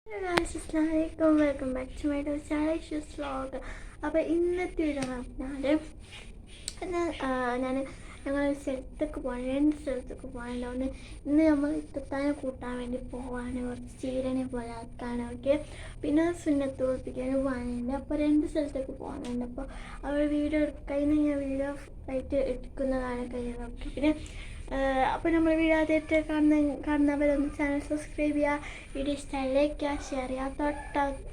അസ്സലാമലൈക്കും welcome back to my channel shoes vlog. അപ്പോൾ ഇന്നത്തെ വീഡിയോ പറഞ്ഞാൽ ഞാൻ ഞങ്ങളൊരു സ്ഥലത്തേക്ക് പോകണം, 2 സ്ഥലത്തേക്ക് പോകാനുള്ളതുകൊണ്ട് ഇന്ന് നമ്മൾ ഇത്തത്താനെ കൂട്ടാൻ വേണ്ടി പോവാണ്. കുറച്ച് ചീരനെ പോലെ ആക്കാനൊക്കെ, പിന്നെ സുന്നത്ത് കുളിപ്പിക്കാനും പോകാനുണ്ട്. അപ്പോൾ 2 സ്ഥലത്തേക്ക് പോകാനുണ്ട്. അപ്പോൾ അവർ വീഡിയോ കഴിഞ്ഞ് ഞാൻ വീഡിയോ ആയിട്ട് എടുക്കുന്നതാണ് കഴിയുന്നതൊക്കെ. പിന്നെ അപ്പോൾ നമ്മൾ വീഡിയോ ആദ്യമായിട്ട് കാണുന്നവരൊന്ന് ചാനൽ സബ്സ്ക്രൈബ് ചെയ്യുക, വീഡിയോ ഇഷ്ടമായി ലൈക്ക് ചെയ്യുക, ഷെയർ ചെയ്യുക,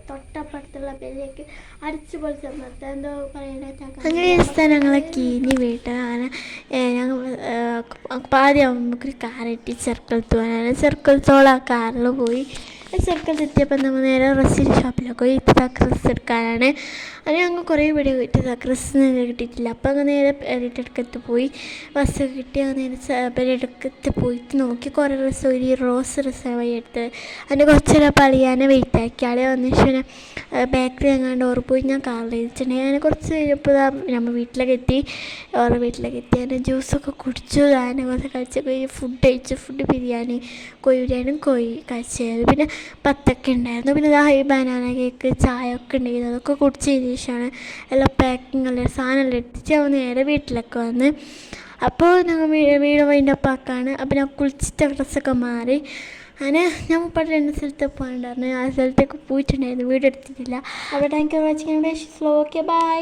തൊട്ടപ്പുറത്തുള്ള ബെല്ലേക്ക് അടിച്ചു പൊളിച്ച് നിർത്തുക. എന്തോ പറയേണ്ടത് അങ്ങനെ ഞങ്ങളെ കീഞ്ഞ് വീട്ടാണ്. ഞങ്ങൾ ആദ്യം നമുക്കൊരു കാറിട്ട് ചെറുക്കലത്ത് പോകാനാണ്. ചെറുക്കലത്തോളം ആ കാറിൽ പോയി. ചെറുക്കലത്ത് എത്തിയപ്പോൾ നമ്മൾ നേരെ ഡ്രസ്സിൻ്റെ ഷോപ്പിലൊക്കെ പോയി ഡ്രസ്സ് എടുക്കാനാണ്. അത് ഞങ്ങൾ കുറേ വീഡിയോ കിട്ടി, ഡ്രസ്സ് കിട്ടിയിട്ടില്ല. അപ്പോൾ അങ്ങനെ നേരെ പെരേടക്കത്ത് പോയി ബസ് കിട്ടി. നേരെ പെരേടക്കത്ത് പോയിട്ട് നോക്കി കുറേ ഡ്രസ്സ്, ഒരു റോസ് ഡ്രസ്സാണ് വഴി എടുത്തത്. അതിൻ്റെ കുറച്ചേരം പളിയാനെ വെയിറ്റ് ആക്കി. ആളെ വന്നിട്ട് ബാക്കിൽ ഞങ്ങളുടെ ഓർ പോയി ഞാൻ കാറിൽ വെച്ചിട്ടുണ്ടെങ്കിൽ അങ്ങനെ കുറച്ച് കഴിഞ്ഞപ്പോൾ നമ്മൾ വീട്ടിലേക്ക് എത്തി. ഓരോ വീട്ടിലേക്ക് എത്തി അതിൻ്റെ ജ്യൂസൊക്കെ കുടിച്ചു. അതിനെ കുറച്ച് കഴിച്ച് ഫുഡ് കഴിച്ചു. ഫുഡ് ബിരിയാണി, കോഴി ബിരിയാണിയും കോഴി കഴിച്ചത്, പിന്നെ പത്തൊക്കെ ഉണ്ടായിരുന്നു. പിന്നെ ഈ ബനാന കേക്ക്, ചായ ഒക്കെ ഉണ്ടായിരുന്നു. അതൊക്കെ കുടിച്ചതിന് ശേഷമാണ് എല്ലാം പാക്കിങ് എല്ലാം സാധനമെല്ലാം എത്തിച്ച് അവൻ നേരെ വീട്ടിലൊക്കെ വന്ന്. അപ്പോൾ ഞങ്ങൾ വീട് വൈൻഡപ്പ് ആക്കാണ്. അപ്പോൾ ഞാൻ കുളിച്ചിട്ട് ഡ്രസ്സൊക്കെ മാറി. അങ്ങനെ ഞാൻ ഇപ്പോൾ 2 സ്ഥലത്ത് പോയിട്ടുണ്ടായിരുന്നു. ആ സ്ഥലത്തേക്ക് പോയിട്ടുണ്ടായിരുന്നു, വീഡിയോ എടുത്തിട്ടില്ല. അപ്പോൾ thank you for watching. Okay, by.